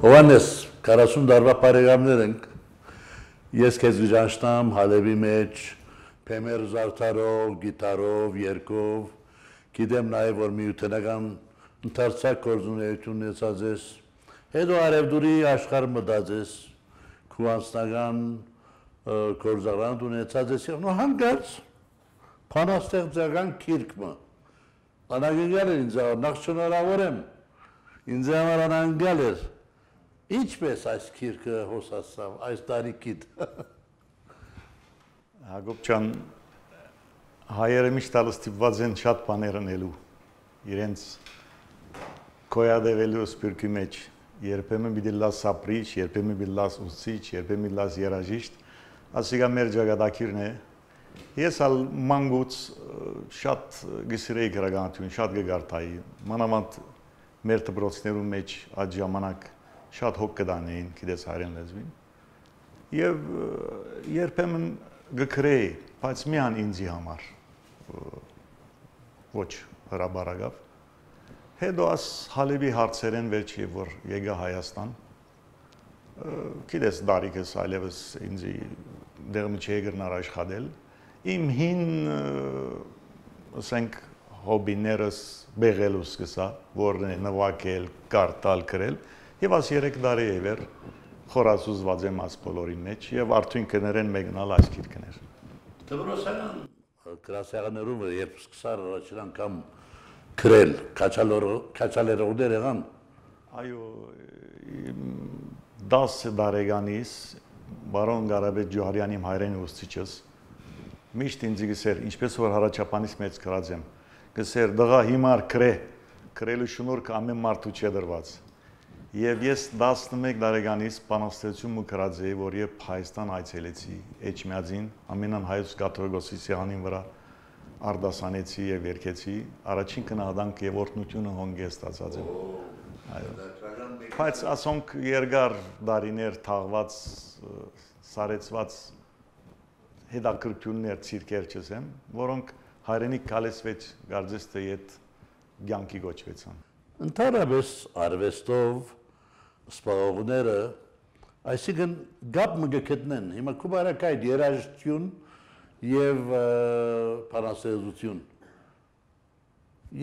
Հովանես, 40 տարվա բարեկամներ ենք, ես քեզ վիճանշտամ Հալեբի մեջ, փեմեր զարդարով, գիտարով, երգով, գիտեմ նաև որ միութենական ընդարձակ գործունեություն ունեցած ես, հետո Արևդուրի աշխարհ մտած ես, քու անձնական գործարանդ ունեցած ես, ու հանկարծ բանաստեղծական քիրքմը անագնգալ էր ինձ համար, նախ շնորհավոր եմ, ինձ համար անանգալ էր, ինչպես այս քիրքը հոսացավ, այս տարիքիդ։ Հակոբ ջան, հայերը միշտ ստիպված են շատ բաներ անելու, իրենց գոյատևելու սփյուռքի մեջ, երբեմն պիտի լաս սապրիչ, երբեմն պիտի լաս ուսուցիչ, երբեմն լաս երաժիշտ, ասիկա մեր ճակատագիրն է։ Ես ալ մանկուց շատ գսիրեի գրականություն, շատ գգարտայի, մանավանդ մեր դպրոցներում մեջ այդ ժամանակ շատ հոգ կդանեին, գիտես հայերեն լեզվին։ Եվ երբեմն գքրեի, բայց միան ինձի համար, ոչ հրաբարագավ։ Հետո աս Հալեբի հարցերեն վերջի, որ եկա Հայաստան, գիտես դարիքս այլևս ինձի դեղմի չէ գրնար աշխատել, իմ հին, ասենք, հոբիներս բեղելուս կսա, որն է նվակել, կարդալ, գրել, և աս 3 տարի է վեր խորացուզված եմ աս բոլորի մեջ և արդյուն կներեն մեկնալ այս քիրքներ։ Դպրոցական գրասեղաններում երբ սկսար առաջին անգամ գրել, քաչալերողներ եղան։ Այո, 10 տարեկանից բարոն Ղարաբեկ Ջոհարյանի հայրենի ուսուցիչս միշտ ինձ գսեր, ինչպես որ հարաճապանից մեծ գրած եմ, գսեր դղա հիմար գրելու շնորհքը ամեն մարդու չէ դրված։ Եվ ես 11 տարեկանից բանաստեղծություն ու գրած էի, որ երբ Հայաստան այցելեցի Էջմիածին, ամենան հայոց կաթողիկոսի սեղանին վրա արդասանեցի եւ երգեցի, առաջին գնահատանք եւ օրհնությունը հոնգես ստացած եմ։ Այո։ Բայց ասոնք երկար դարիներ թաղված, սարեցված հետաքրքրություններ ցիրկեր չեմ, որոնք հայրենի կալեսվեց գարձես թե այդ ցանկի գոչվեցան։ Ընդհանրապես արվեստով սպառողները, այսինքն գապ մգկտնեն, հիմա քուբարակայդ երաժշտություն եւ բանաստեղծություն։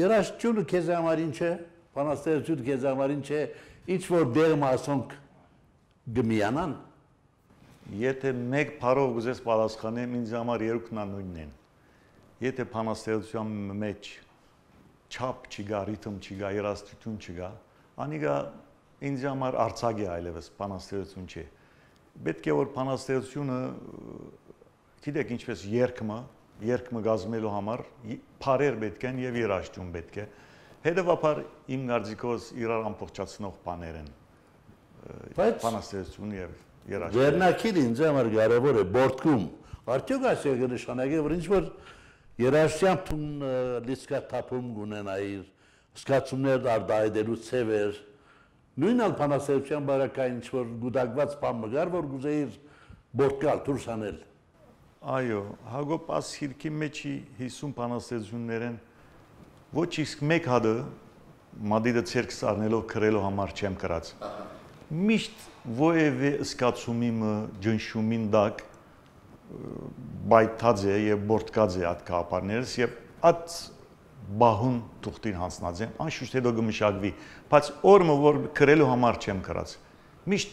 Երաժշտությունը քեզ համար ինչ է, բանաստեղծությունը քեզ համար ինչ է, ինչ որ դեր մասոնք գմիանան։ Եթե մեկ բառով գուզես պատասխանեմ, ինձ համար երկուսն նույնն են։ Եթե բանաստեղծության մեջ չափ չկա, ռիթմ չկա, երաժշտություն չկա, անիկա ինձ համար արձակ է այլևս բանաստեղծություն չէ։ Պետք է որ բանաստեղծությունը գիտեք ինչպես երգը գազմելու համար բառեր պետք են եւ երաժշտություն պետք է։ Հետևաբար իմ կարծիքով իրար ամբողջացնող բաներ են։ Բանաստեղծություն եւ երաժշտություն։ Վերնակիր ինձ համար կարևոր է բորտկում։ Արդյոք այսինքն կնշանակի որ ինչ որ երաժշտության լիսկաթափում ունենայիր, սկացումներ արտահայտելու ցևեր, նույնալ բանաստեղծության բարակային ինչ որ գուտակված բան մգար, որ գուզեիր բորտկալ, դուրս անել։ Այո, Հակոբ աս հիրքի մեջի 50 բանաստեղծություններեն ոչ իսկ մեկ հատը մադիդը ցերքս առնելով գրելու համար չեմ գրած։ Միշտ որևէ սկացումի ջնշումին դակ բայթած է եւ բորտկած է այդ կապարներս եւ այդ բահուն թուղթին հանձնած եմ, անշուշտ հետո կմշակվի, բայց օրը որ գրելու համար չեմ գրած։ Միշտ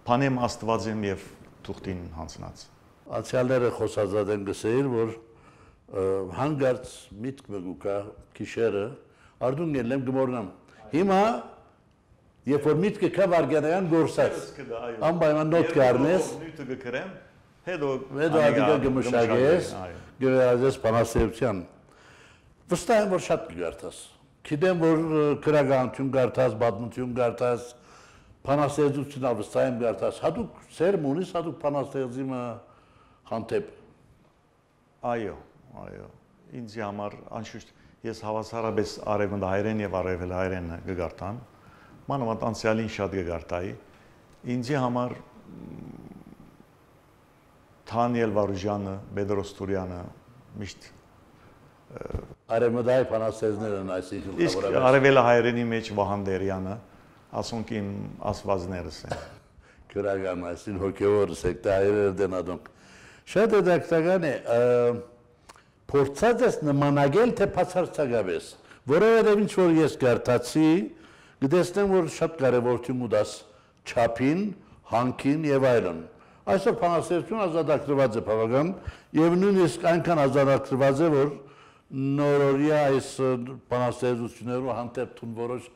բանեմ աստված եմ եւ թուղթին հանձնած։ Ացյալները խոսածած են գսեիր, որ հանգարց միտք մգուկա քիշերը, արդուն գելեմ գմորնամ։ Հիմա երբ որ միտքը կա վարգանական գործած, անպայման նոտ կառնես, նույնը կգրեմ, հետո ադիգա գմշակես, գերազես բանաստեղծության։ Վստահ եմ որ շատ կգարտաս։ Գիտեմ որ գրականություն գարտաս, պատմություն գարտաս, բանաստեղծություն վստահ եմ գարտաս։ Հատուկ սերմ ունիս, հատուկ բանաստեղծիմը հանդեպ։ Այո, այո։ Ինձ համար անշուշտ ես հավասարապես արևմտահայերեն եւ արևելահայերեն կգարտամ, մանավանդ անցյալին շատ կգարտայի։ Ինձի համար Թանիել Վարուժյանը, Բեդրոս Տուրյանը միշտ արևմտահայ բանաստեղծներն այսինքն իսկ արևելահայերենի մեջ Վահան Դերյանը, ասոնք իմ ասվածներս են։ Գրական այսին հոգևորս եք դայրեր դենադոնք։ Շատ հետաքրքրական է, փորձած ես նմանագել թե բացարձակապես, որովհետև ինչ որ ես կարդացի, գտեսնեմ որ շատ կարևորություն ուտած չափին, հանքին եւ այլն։ Այսօր բանաստեղծությունը ազատագրված է բավական եւ նույնիսկ այնքան ազատագրված է որ նորորյա այս բանաստեղծություններով հանդեպ տուն որոշ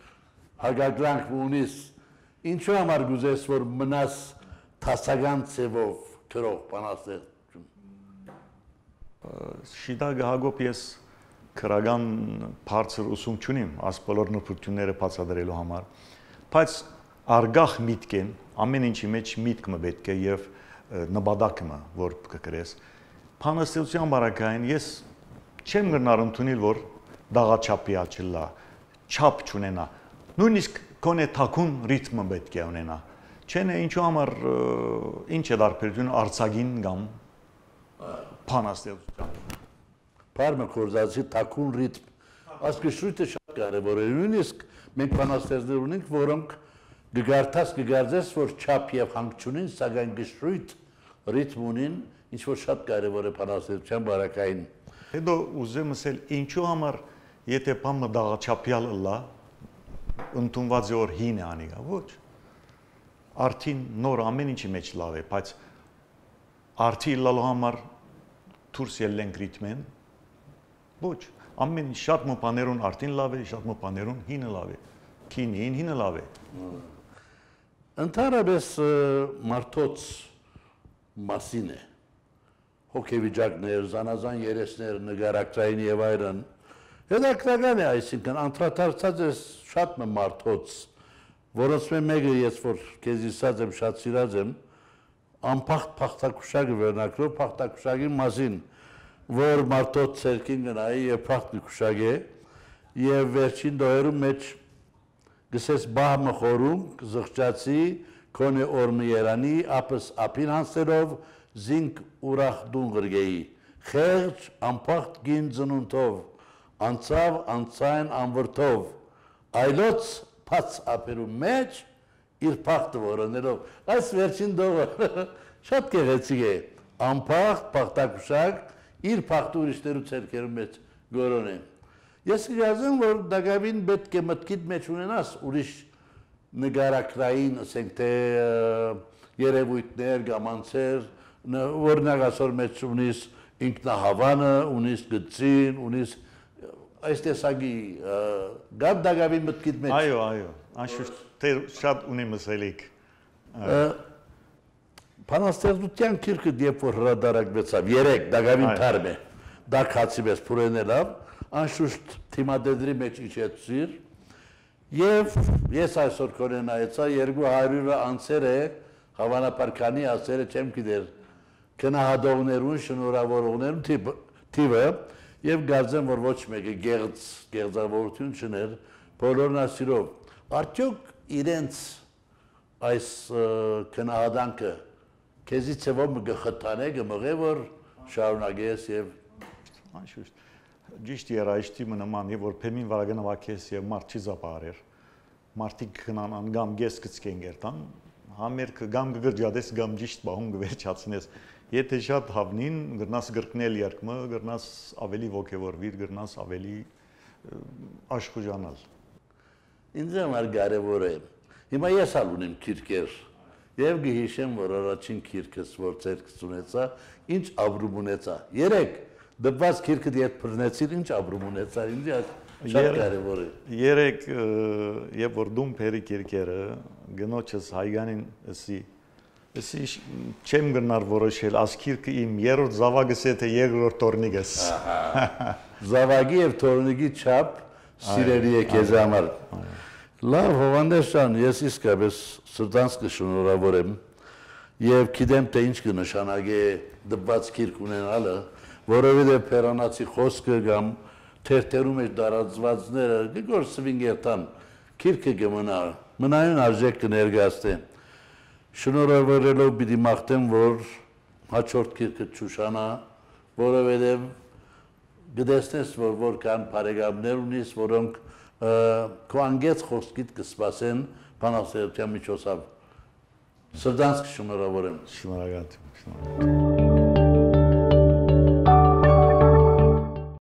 հագագրանք ունիս ինչու համար գուզես որ մնաս տասական ծևով գրող բանաստեղծություն Շիդագ Հակոբ ես քրական բարձր ուսում չունիմ աս բոլոր նրբությունները բացատրելու համար բայց արգախ միտք են ամեն ինչի մեջ միտքը պետք է եւ նպատակը որ կգրես բանաստեղծության բարակային ես չեմ գնար ընդունել որ դաղաչափի աչլա չափ չունենա նույնիսկ կոնե թակուն ռիթմը պետք է ունենա չեն ինչու համար ինչ է դարբերությունը արցագին կամ բանաստեղծության Բարմը կորզացի թակուն ռիթմ ասկշույթը շատ կարևոր է նույնիսկ մենք բանաստեղծներ ունենք որոնք գգարտած գգարձես որ չափ եւ հանք չունին սակայն գշույթ ռիթմ ունին ինչ որ շատ կարևոր է բանաստեղծության բարակային հետո ուզեմ ասել ինչու համար եթե բանը դաղաչափյալ լա ընդունված է որ հին է անիգա ոչ արդին նոր ամեն ինչի մեջ լավ է բայց արդի լալու համար դուրս ելենք ռիթմեն ոչ ամեն շատ մոպաներուն արդին լավ է շատ մոպաներուն հինը լավ է քինին հինը լավ է Ընդհանրապես մարդոց մասին է հոգեվիճակներ, զանազան երեսներ, նկարակցային եւ այլն հետաքրքրական է այսինքն անդրադարձած է շատ մարդոց որոնց մեկը ես որ քեզ իսած եմ շատ սիրած եմ անփախտ փախտակուշակը վերնակրով փախտակուշակի մասին որ մարդոց ցերքին գնայի եւ փախտի կուշակե եւ վերջին դոյերում մեջ գսես բահմը խորում զղջացի քոնե օրմը երանի ապս ապին հանսերով զինք ուրախ դուն գրգեի խեղճ անփախտ գին ծնունդով անցավ անցայն անվրդով այլոց փած ապերու մեջ իր փախտը որոնելով այս վերջին դողը շատ գեղեցիկ է անփախտ փախտակուշակ իր փախտը ուրիշներու ցերքերու մեջ գորոնե Ես գազեմ որ դակավին պետք է մտքիդ մեջ ունենաս ուրիշ նկարակրային ասենք թե երևույթներ գամանցեր օրինակ ասոր մեջ ունիս ինքնահավանը ունիս գծին ունիս այս տեսակի գաբ դակավին մտքիդ մեջ Այո անշուշտ թե շատ ունի մսելիք Բանաստեղծության քիրքը երբ որ հրադարակվեցավ 3 դակավին թարմ է դա քացի մեզ փուրենելով անշուշտ թիմադեդրի մեջ իջեցիր եւ ես այսօր կորենայեցա 200-ը անցեր է հավանաբար քանի ասերը չեմ գիտեր կնահատողներուն շնորհավորողներուն թիվը եւ գարձեմ որ ոչ մեկը գեղձավորություն չներ բոլորն ասիրով արդյոք իրենց այս կնահատանքը քեզի ցեվում գխտանե գմղե որ շարունակես եւ անշուշտ Ճիշտ երայշտի նման եւ որ փեմին վարագնավակես եւ մարդ չի զապարեր մարդիկ քնան անգամ գես կցկեն գերտան համերքը գամ գրջադես գամ ճիշտ բահում գվերջացնես եթե շատ հավնին գրնաս գրկնել երկմը գրնաս ավելի ոգևորվիր գրնաս ավելի աշխուժանալ ինձ համար կարևոր է հիմա ես ալ ունեմ քիրքեր եւ գիհիշեմ որ առաջին քիրքս որ ցերքս ունեցա ինչ ապրում ունեցա 3 Դպված քիրքը դիետ բռնեցիր ինչ ապրում ունեցա ինձ շատ կարևոր է երեք եւ որ դում փերի քիրքերը գնոջս հայգանին էսի չեմ գնար որոշել աս քիրքը իմ երրորդ զավակս է թե երկրորդ տորնիկս Զավակի եւ տորնիկի չափ սիրելի է քեզ համար Լավ Հովանես ջան ես իսկապես սրտանց կշնորհավորեմ եւ գիտեմ թե ինչ կնշանակե դպված քիրք ունենալը որովհետև փերանացի խոսքը կամ թերթերում մեջ դարածվածները գործվին երթան քիրքը կմնա մնայուն արժեք կներկայացնե շնորհավորելով պիտի մաղթեմ որ հաջորդ քիրքը չուշանա որովհետև գտեսնես որ կան բարեկամներ ունիս որոնք քո անգեց խոսքիդ կսպասեն բանասերության միջոցով Սրդանսկ շնորհավորեմ։ Շնորհակալ եմ։